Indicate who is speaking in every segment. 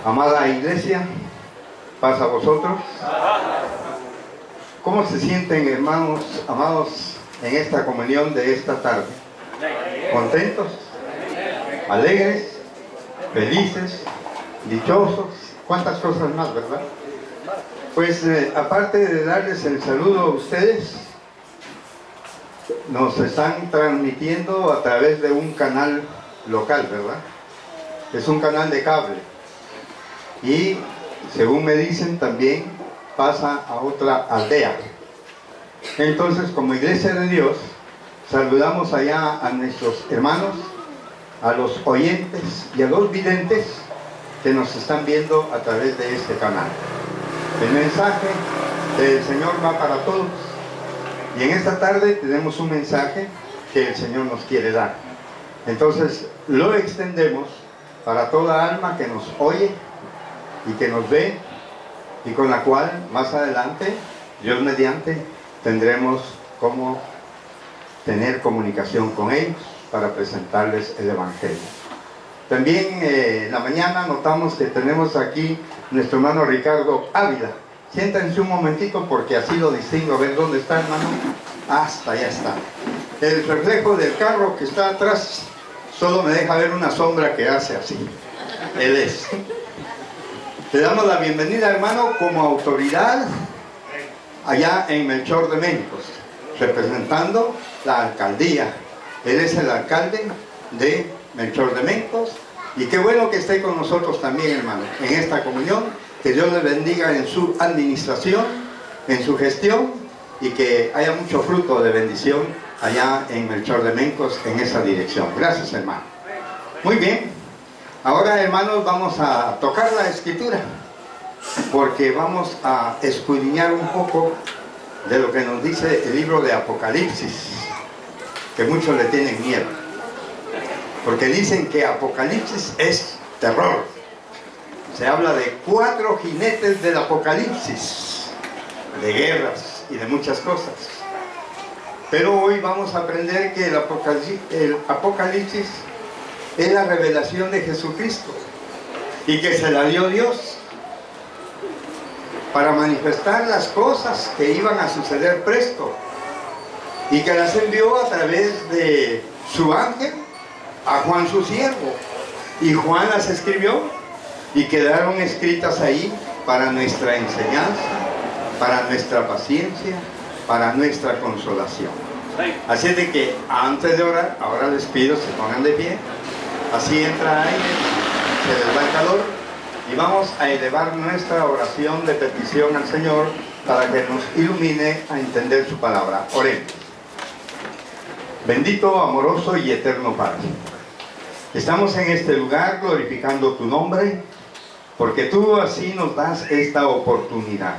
Speaker 1: Amada iglesia, paz a vosotros. ¿Cómo se sienten, hermanos amados, en esta comunión de esta tarde? ¿Contentos? ¿Alegres? ¿Felices? ¿Dichosos? ¿Cuántas cosas más, verdad? Pues aparte de darles el saludo a ustedes, nos están transmitiendo a través de un canal local, ¿verdad? Es un canal de cable. Y según me dicen también pasa a otra aldea. Entonces, como Iglesia de Dios, saludamos allá a nuestros hermanos, a los oyentes y a los videntes que nos están viendo a través de este canal. El mensaje del Señor va para todos, y en esta tarde tenemos un mensaje que el Señor nos quiere dar. Entonces lo extendemos para toda alma que nos oye y que nos ve, y con la cual más adelante, Dios mediante, tendremos cómo tener comunicación con ellos para presentarles el Evangelio. También en la mañana notamos que tenemos aquí nuestro hermano Ricardo Ávila. Siéntense un momentito porque así lo distingo. A ver dónde está, hermano. Hasta allá está. El reflejo del carro que está atrás solo me deja ver una sombra que hace así. Él es. Le damos la bienvenida, hermano, como autoridad allá en Melchor de Mencos, representando la alcaldía. Él es el alcalde de Melchor de Mencos, y qué bueno que esté con nosotros también, hermano, en esta comunión. Que Dios le bendiga en su administración, en su gestión, y que haya mucho fruto de bendición allá en Melchor de Mencos en esa dirección. Gracias, hermano. Muy bien. Ahora, hermanos, vamos a tocar la Escritura, porque vamos a escudriñar un poco de lo que nos dice el libro de Apocalipsis, que muchos le tienen miedo, porque dicen que Apocalipsis es terror. Se habla de 4 jinetes del Apocalipsis, de guerras y de muchas cosas. Pero hoy vamos a aprender que el Apocalipsis es la revelación de Jesucristo, y que se la dio Dios para manifestar las cosas que iban a suceder presto, y que las envió a través de su ángel a Juan su siervo, y Juan las escribió y quedaron escritas ahí para nuestra enseñanza, para nuestra paciencia, para nuestra consolación. Así es de que antes de orar, ahora les pido se pongan de pie. Así entra aire, se les va el calor, y vamos a elevar nuestra oración de petición al Señor para que nos ilumine a entender su palabra. Oremos. Bendito, amoroso y eterno Padre, estamos en este lugar glorificando tu nombre, porque tú así nos das esta oportunidad.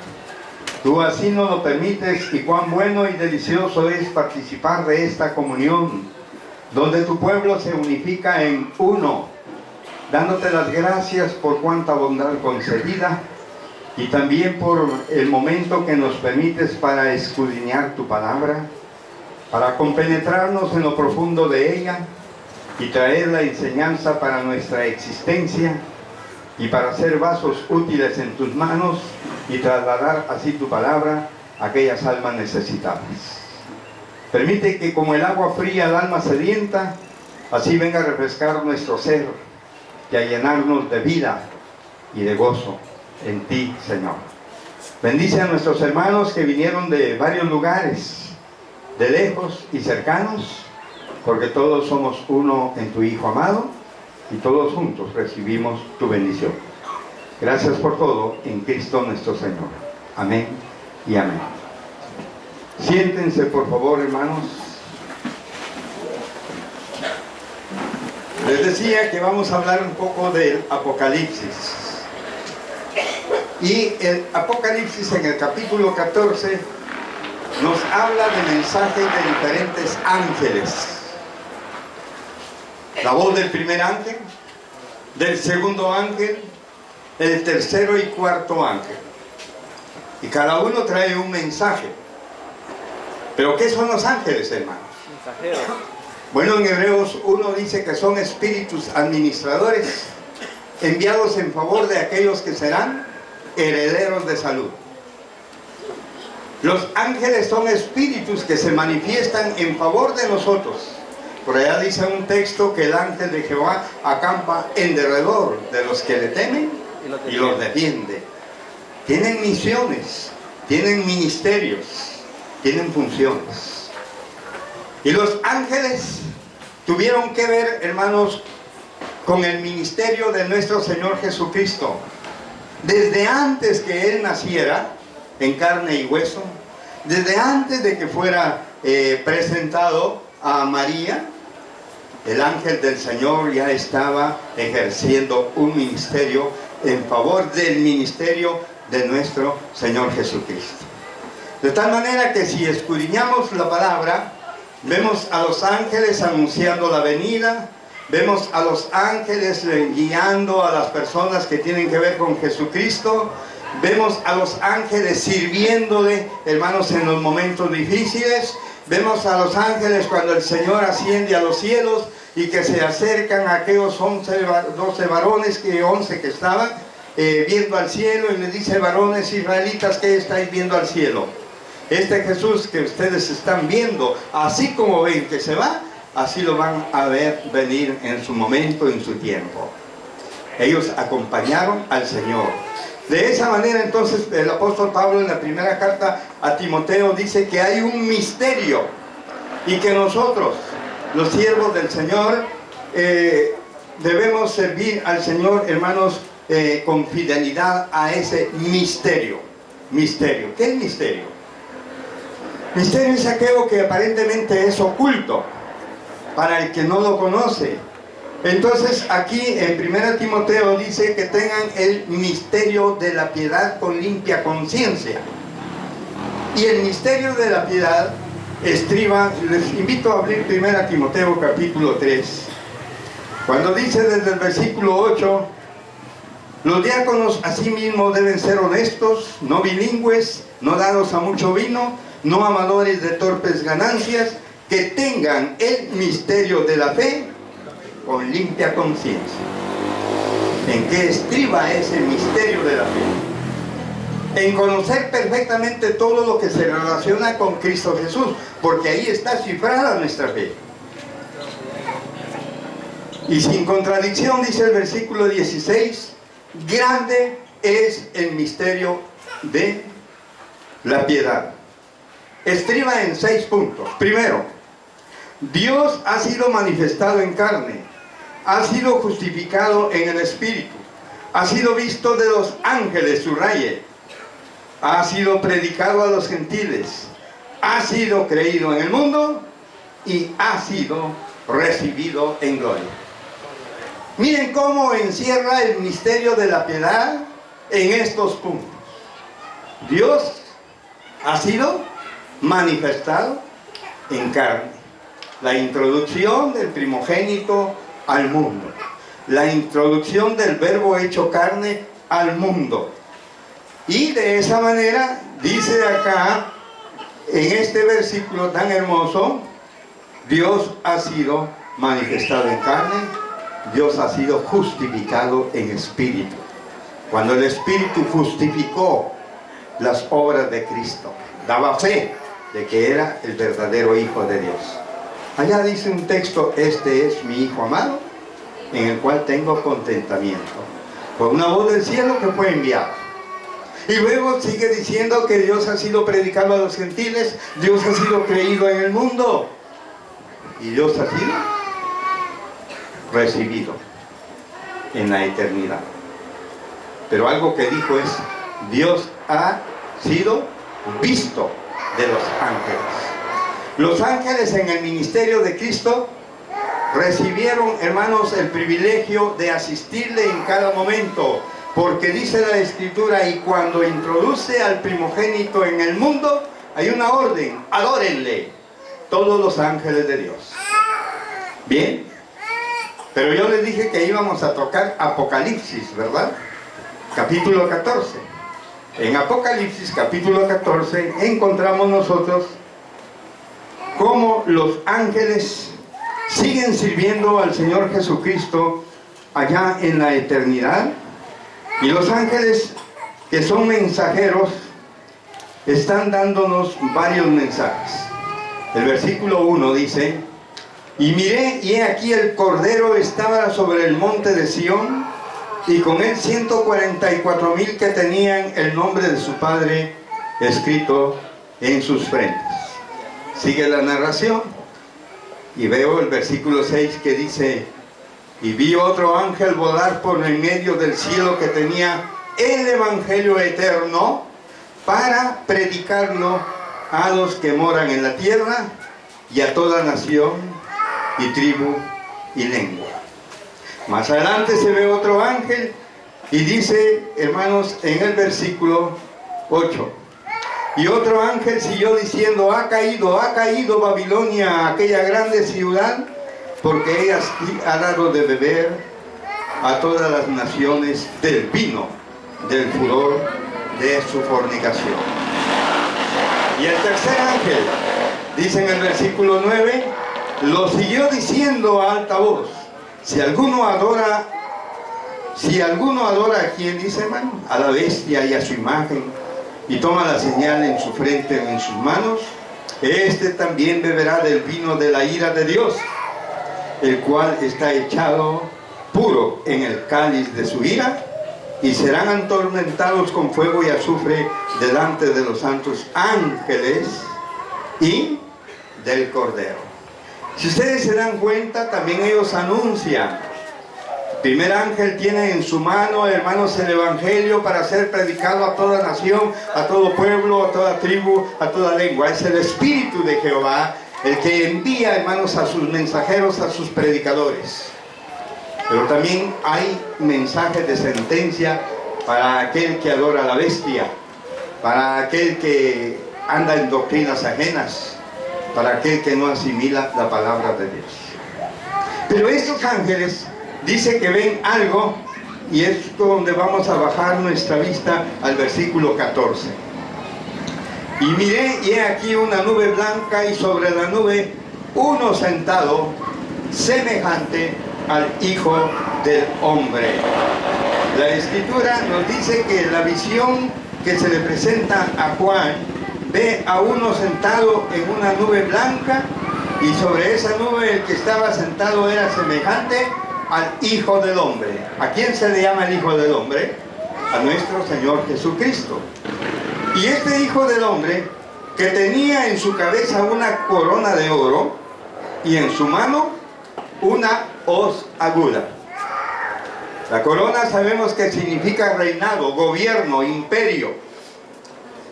Speaker 1: Tú así nos lo permites, y cuán bueno y delicioso es participar de esta comunión, donde tu pueblo se unifica en uno, dándote las gracias por cuanta bondad concedida, y también por el momento que nos permites para escudriñar tu palabra, para compenetrarnos en lo profundo de ella, y traer la enseñanza para nuestra existencia, y para ser vasos útiles en tus manos, y trasladar así tu palabra a aquellas almas necesitadas. Permite que como el agua fría al alma sedienta, así venga a refrescar nuestro ser y a llenarnos de vida y de gozo en ti, Señor. Bendice a nuestros hermanos que vinieron de varios lugares, de lejos y cercanos, porque todos somos uno en tu Hijo amado, y todos juntos recibimos tu bendición. Gracias por todo en Cristo nuestro Señor. Amén y amén. Siéntense, por favor, hermanos. Les decía que vamos a hablar un poco del Apocalipsis. Y el Apocalipsis en el capítulo 14 nos habla de mensajes de diferentes ángeles. La voz del primer ángel, del segundo ángel, el tercero y cuarto ángel. Y cada uno trae un mensaje. ¿Pero qué son los ángeles, hermanos? Mensajeros. Bueno, en Hebreos 1 dice que son espíritus administradores enviados en favor de aquellos que serán herederos de salud. Los ángeles son espíritus que se manifiestan en favor de nosotros. Por allá dice un texto que el ángel de Jehová acampa en derredor de los que le temen y los defiende. Tienen misiones, tienen ministerios, tienen funciones. Y los ángeles tuvieron que ver, hermanos, con el ministerio de nuestro Señor Jesucristo. Desde antes que Él naciera, en carne y hueso, desde antes de que fuera presentado a María, el ángel del Señor ya estaba ejerciendo un ministerio en favor del ministerio de nuestro Señor Jesucristo. De tal manera que si escudriñamos la palabra, vemos a los ángeles anunciando la venida, vemos a los ángeles guiando a las personas que tienen que ver con Jesucristo, vemos a los ángeles sirviéndole, hermanos, en los momentos difíciles, vemos a los ángeles cuando el Señor asciende a los cielos y que se acercan a aquellos 11 varones, 11 que estaban viendo al cielo, y le dice: varones israelitas, ¿qué estáis viendo al cielo? Este Jesús que ustedes están viendo, así como ven que se va, así lo van a ver venir en su momento, en su tiempo. Ellos acompañaron al Señor. De esa manera, entonces, el apóstol Pablo en la primera carta a Timoteo dice que hay un misterio y que nosotros, los siervos del Señor, debemos servir al Señor, hermanos, con fidelidad a ese misterio. Misterio. ¿Qué es misterio? Misterio es aquello que aparentemente es oculto para el que no lo conoce. Entonces aquí en 1 Timoteo dice que tengan el misterio de la piedad con limpia conciencia. Y el misterio de la piedad estriba, les invito a abrir 1 Timoteo capítulo 3, cuando dice desde el versículo 8: los diáconos asimismo deben ser honestos, no bilingües, no dados a mucho vino, no amadores de torpes ganancias, que tengan el misterio de la fe con limpia conciencia. ¿En qué estriba ese misterio de la fe? En conocer perfectamente todo lo que se relaciona con Cristo Jesús, porque ahí está cifrada nuestra fe. Y sin contradicción, dice el versículo 16, grande es el misterio de la piedad. Estriba en 6 puntos. Primero, Dios ha sido manifestado en carne, ha sido justificado en el Espíritu, ha sido visto de los ángeles, subraye, ha sido predicado a los gentiles, ha sido creído en el mundo y ha sido recibido en gloria. Miren cómo encierra el misterio de la piedad en estos puntos. Dios ha sido manifestado en carne. La introducción del primogénito al mundo. La introducción del verbo hecho carne al mundo. Y de esa manera, dice acá, en este versículo tan hermoso, Dios ha sido manifestado en carne, Dios ha sido justificado en espíritu. Cuando el Espíritu justificó las obras de Cristo, daba fe de que era el verdadero Hijo de Dios. Allá dice un texto: este es mi Hijo amado, en el cual tengo contentamiento. Por una voz del cielo que fue enviado. Y luego sigue diciendo que Dios ha sido predicado a los gentiles, Dios ha sido creído en el mundo, y Dios ha sido recibido en la eternidad. Pero algo que dijo es: Dios ha sido visto de los ángeles. Los ángeles en el ministerio de Cristo recibieron, hermanos, el privilegio de asistirle en cada momento, porque dice la Escritura: y cuando introduce al primogénito en el mundo, hay una orden: adórenle todos los ángeles de Dios. Bien, pero yo les dije que íbamos a tocar Apocalipsis, ¿verdad? Capítulo 14. En Apocalipsis capítulo 14 encontramos nosotros cómo los ángeles siguen sirviendo al Señor Jesucristo allá en la eternidad. Y los ángeles, que son mensajeros, están dándonos varios mensajes. El versículo 1 dice: y miré, y he aquí el Cordero estaba sobre el monte de Sión, y con él 144,000 que tenían el nombre de su Padre escrito en sus frentes. Sigue la narración, y veo el versículo 6 que dice: y vi otro ángel volar por en medio del cielo, que tenía el evangelio eterno para predicarlo a los que moran en la tierra, y a toda nación y tribu y lengua. Más adelante se ve otro ángel y dice, hermanos, en el versículo 8: y otro ángel siguió diciendo: ha caído Babilonia, aquella grande ciudad, porque ella ha dado de beber a todas las naciones del vino del furor de su fornicación. Y el tercer ángel, dice en el versículo 9, lo siguió diciendo a alta voz: si alguno adora a quien, dice, hermano, a la bestia y a su imagen, y toma la señal en su frente o en sus manos, este también beberá del vino de la ira de Dios, el cual está echado puro en el cáliz de su ira, y serán atormentados con fuego y azufre delante de los santos ángeles y del Cordero. Si ustedes se dan cuenta, también ellos anuncian. El primer ángel tiene en su mano, hermanos, el evangelio para ser predicado a toda nación, a todo pueblo, a toda tribu, a toda lengua. Es el Espíritu de Jehová el que envía, hermanos, a sus mensajeros, a sus predicadores. Pero también hay mensajes de sentencia para aquel que adora a la bestia, para aquel que anda en doctrinas ajenas, para aquel que no asimila la palabra de Dios. Pero estos ángeles dice que ven algo, y es donde vamos a bajar nuestra vista al versículo 14. Y miré, y he aquí una nube blanca, y sobre la nube uno sentado, semejante al Hijo del Hombre. La Escritura nos dice que la visión que se le presenta a Juan, ve a uno sentado en una nube blanca, y sobre esa nube el que estaba sentado era semejante al Hijo del Hombre. ¿A quién se le llama el Hijo del Hombre? A nuestro Señor Jesucristo. Y este Hijo del Hombre, que tenía en su cabeza una corona de oro, y en su mano una hoz aguda. La corona sabemos que significa reinado, gobierno, imperio.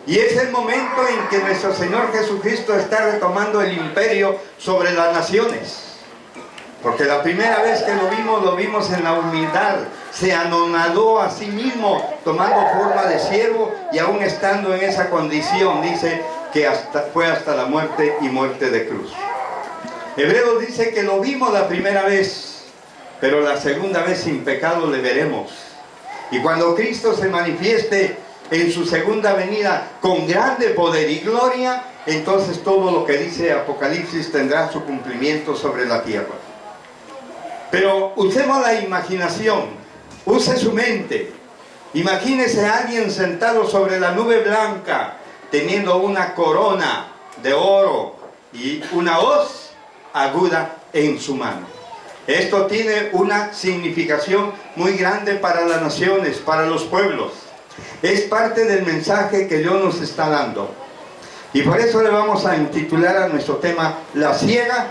Speaker 1: Y es el momento en que nuestro Señor Jesucristo está retomando el imperio sobre las naciones. Porque la primera vez que lo vimos en la humildad. Se anonadó a sí mismo, tomando forma de siervo, y aún estando en esa condición, dice que fue hasta la muerte, y muerte de cruz. Hebreos dice que lo vimos la primera vez, pero la segunda vez sin pecado le veremos. Y cuando Cristo se manifieste en su segunda venida con grande poder y gloria, entonces todo lo que dice Apocalipsis tendrá su cumplimiento sobre la tierra. Pero usemos la imaginación, use su mente. Imagínese a alguien sentado sobre la nube blanca, teniendo una corona de oro y una hoz aguda en su mano. Esto tiene una significación muy grande para las naciones, para los pueblos. Es parte del mensaje que Dios nos está dando. Y por eso le vamos a intitular a nuestro tema: la siega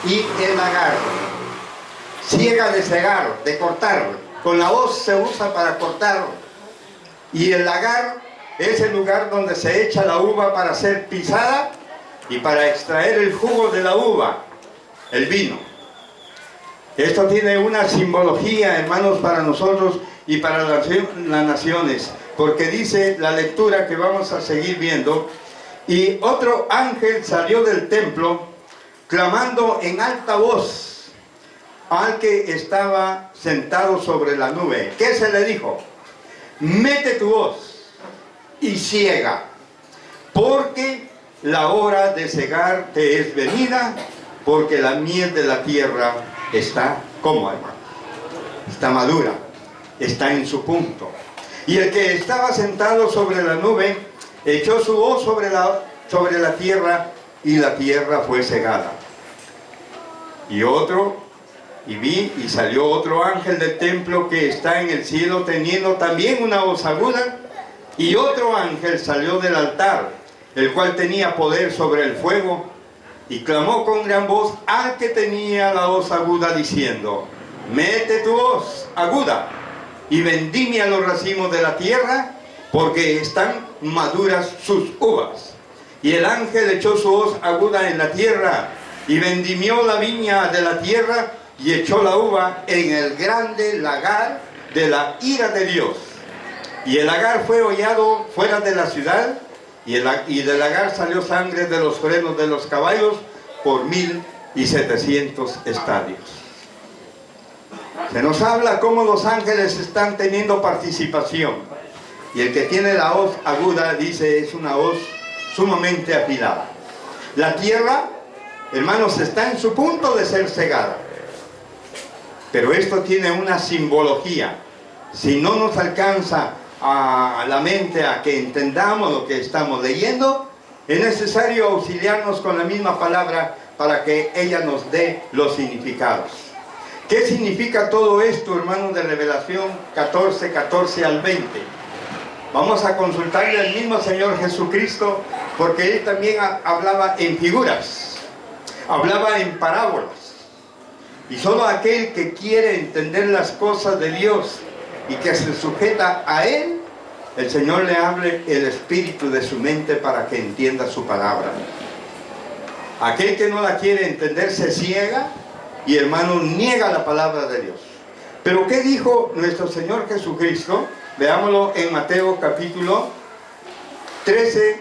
Speaker 1: y el lagar. Siega de segar, de cortar. Con la hoz se usa para cortar. Y el lagar es el lugar donde se echa la uva para ser pisada y para extraer el jugo de la uva, el vino. Esto tiene una simbología, hermanos, para nosotros y para las naciones, porque dice la lectura que vamos a seguir viendo: y otro ángel salió del templo, clamando en alta voz al que estaba sentado sobre la nube. ¿Qué se le dijo? Mete tu hoz y siega, porque la hora de segar te es venida, porque la miel de la tierra está como, hermano. está madura, está en su punto. Y el que estaba sentado sobre la nube echó su hoz sobre la tierra, y la tierra fue cegada. Y vi y salió otro ángel del templo que está en el cielo, teniendo también una hoz aguda, y otro ángel salió del altar, el cual tenía poder sobre el fuego, y clamó con gran voz al que tenía la hoz aguda, diciendo: mete tu hoz aguda y vendimia los racimos de la tierra, porque están maduras sus uvas. Y el ángel echó su hoz aguda en la tierra, y vendimió la viña de la tierra, y echó la uva en el grande lagar de la ira de Dios. Y el lagar fue hollado fuera de la ciudad, y del lagar salió sangre de los frenos de los caballos por 1700 estadios. Se nos habla cómo los ángeles están teniendo participación. Y el que tiene la hoz aguda, dice, es una hoz sumamente afilada. La tierra, hermanos, está en su punto de ser cegada. Pero esto tiene una simbología. Si no nos alcanza a la mente a que entendamos lo que estamos leyendo, es necesario auxiliarnos con la misma palabra para que ella nos dé los significados. ¿Qué significa todo esto, hermanos, de Revelación 14, 14 al 20? Vamos a consultarle al mismo Señor Jesucristo, porque Él también hablaba en figuras, hablaba en parábolas. Y solo aquel que quiere entender las cosas de Dios y que se sujeta a Él, el Señor le hable el espíritu de su mente para que entienda su palabra. Aquel que no la quiere entender se ciega y, hermano, niega la palabra de Dios. Pero ¿qué dijo nuestro Señor Jesucristo? Veámoslo en Mateo capítulo 13,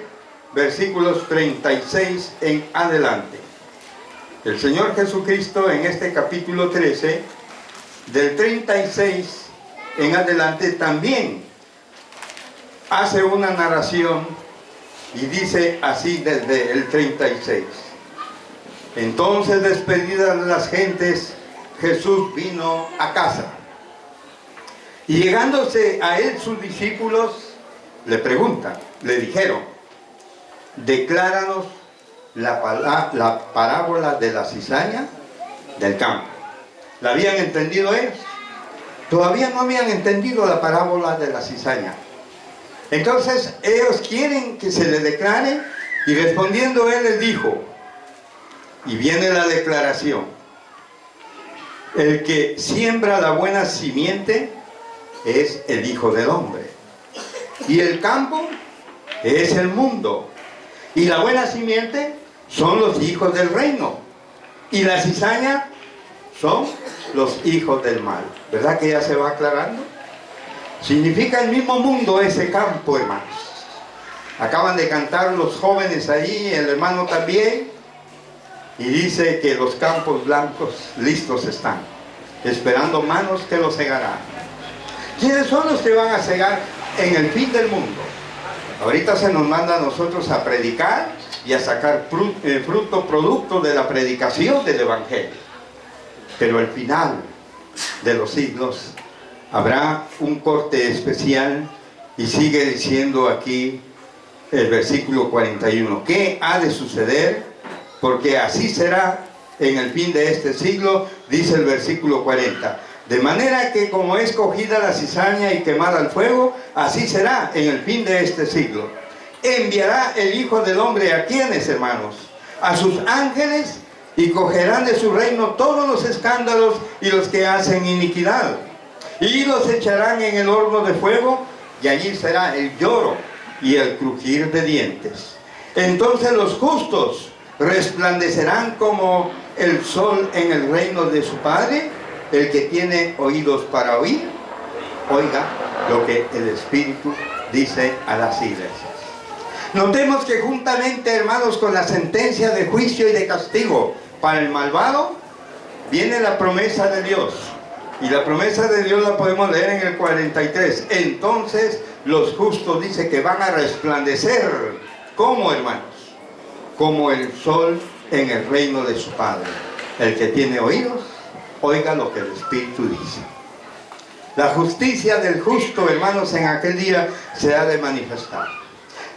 Speaker 1: versículos 36 en adelante. El Señor Jesucristo en este capítulo 13, del 36 en adelante, también hace una narración y dice así desde el 36. Entonces, despedidas las gentes, Jesús vino a casa. Y llegándose a él sus discípulos, le preguntan, le dijeron: decláranos la parábola de la cizaña del campo. ¿La habían entendido ellos? Todavía no habían entendido la parábola de la cizaña. Entonces ellos quieren que se le declare, y respondiendo él les dijo, y viene la declaración: el que siembra la buena simiente es el Hijo del Hombre, y el campo es el mundo, y la buena simiente son los hijos del reino, y la cizaña son los hijos del mal. ¿Verdad que ya se va aclarando? Significa el mismo mundo ese campo, hermanos. Acaban de cantar los jóvenes ahí, el hermano también, y dice que los campos blancos listos están, esperando manos que los cegarán. ¿Quiénes son los que van a cegar en el fin del mundo? Ahorita se nos manda a nosotros a predicar y a sacar producto de la predicación del Evangelio. Pero al final de los siglos habrá un corte especial, y sigue diciendo aquí el versículo 41. ¿Qué ha de suceder? Porque así será en el fin de este siglo, dice el versículo 40. De manera que como es cogida la cizaña y quemada al fuego, así será en el fin de este siglo. Enviará el Hijo del Hombre a quienes, hermanos, a sus ángeles, y cogerán de su reino todos los escándalos y los que hacen iniquidad, y los echarán en el horno de fuego, y allí será el lloro y el crujir de dientes. Entonces los justos resplandecerán como el sol en el reino de su Padre. El que tiene oídos para oír, oiga lo que el Espíritu dice a las iglesias. Notemos que juntamente, hermanos, con la sentencia de juicio y de castigo para el malvado, viene la promesa de Dios. Y la promesa de Dios la podemos leer en el 43. Entonces los justos, dice, que van a resplandecer. ¿Cómo, hermanos? Como el sol en el reino de su Padre. El que tiene oídos, oiga lo que el Espíritu dice. La justicia del justo, hermanos, en aquel día se ha de manifestar.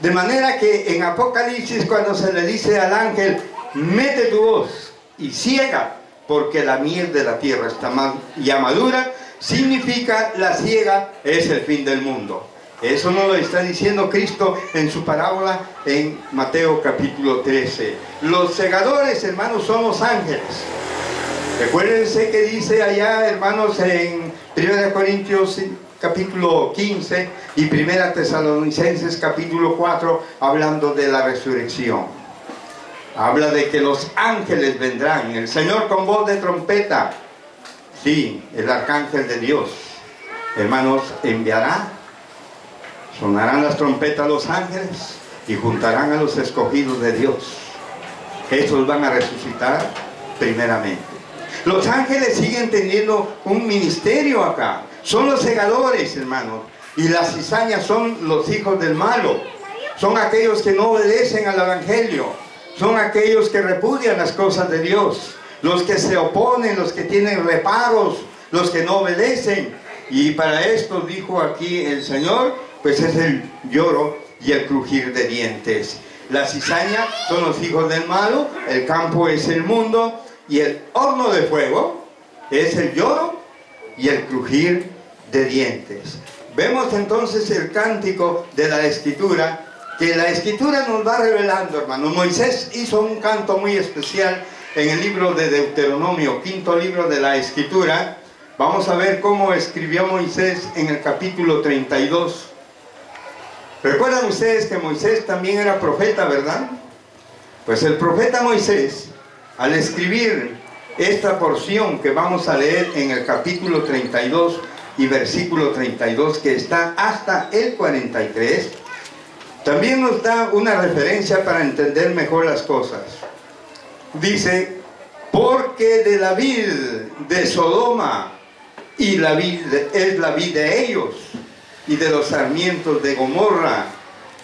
Speaker 1: De manera que en Apocalipsis, cuando se le dice al ángel, mete tu hoz y ciega, porque la miel de la tierra está ya madura, significa la ciega es el fin del mundo. Eso nos lo está diciendo Cristo en su parábola en Mateo capítulo 13. Los segadores, hermanos, son los ángeles. Recuérdense que dice allá, hermanos, en 1 Corintios capítulo 15 y 1 Tesalonicenses capítulo 4, hablando de la resurrección. Habla de que los ángeles vendrán, el Señor con voz de trompeta, sí, el arcángel de Dios, hermanos, enviará, sonarán las trompetas los ángeles y juntarán a los escogidos de Dios. Estos van a resucitar primeramente. Los ángeles siguen teniendo un ministerio acá. Son los segadores, hermanos. Y las cizañas son los hijos del malo. Son aquellos que no obedecen al evangelio. Son aquellos que repudian las cosas de Dios. Los que se oponen, los que tienen reparos, los que no obedecen. Y para esto dijo aquí el Señor, pues es el lloro y el crujir de dientes. La cizaña son los hijos del malo, el campo es el mundo, y el horno de fuego es el lloro y el crujir de dientes. Vemos entonces el cántico de la Escritura, que la Escritura nos va revelando, hermanos. Moisés hizo un canto muy especial en el libro de Deuteronomio, quinto libro de la Escritura. Vamos a ver cómo escribió Moisés en el capítulo 32. ¿Recuerdan ustedes que Moisés también era profeta, verdad? Pues el profeta Moisés, al escribir esta porción que vamos a leer en el capítulo 32 y versículo 32, que está hasta el 43, también nos da una referencia para entender mejor las cosas. Dice, porque de la vid de Sodoma y la vid es la vid de ellos, y de los sarmientos de Gomorra,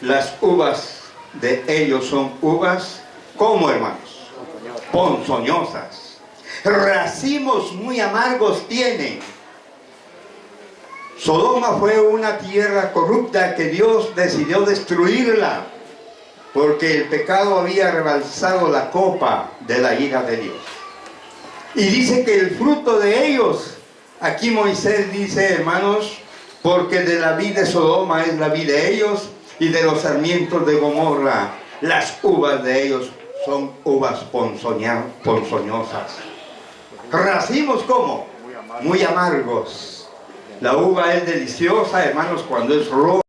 Speaker 1: las uvas de ellos son uvas, ¿cómo, hermanos? Ponzoñosas. Racimos muy amargos tienen. Sodoma fue una tierra corrupta que Dios decidió destruirla, porque el pecado había rebalsado la copa de la ira de Dios. Y dice que el fruto de ellos, aquí Moisés dice, hermanos, porque de la vid de Sodoma es la vid de ellos, y de los sarmientos de Gomorra, las uvas de ellos son uvas ponzoñosas. Racimos, ¿cómo? Muy amargos. La uva es deliciosa, hermanos, cuando es roja.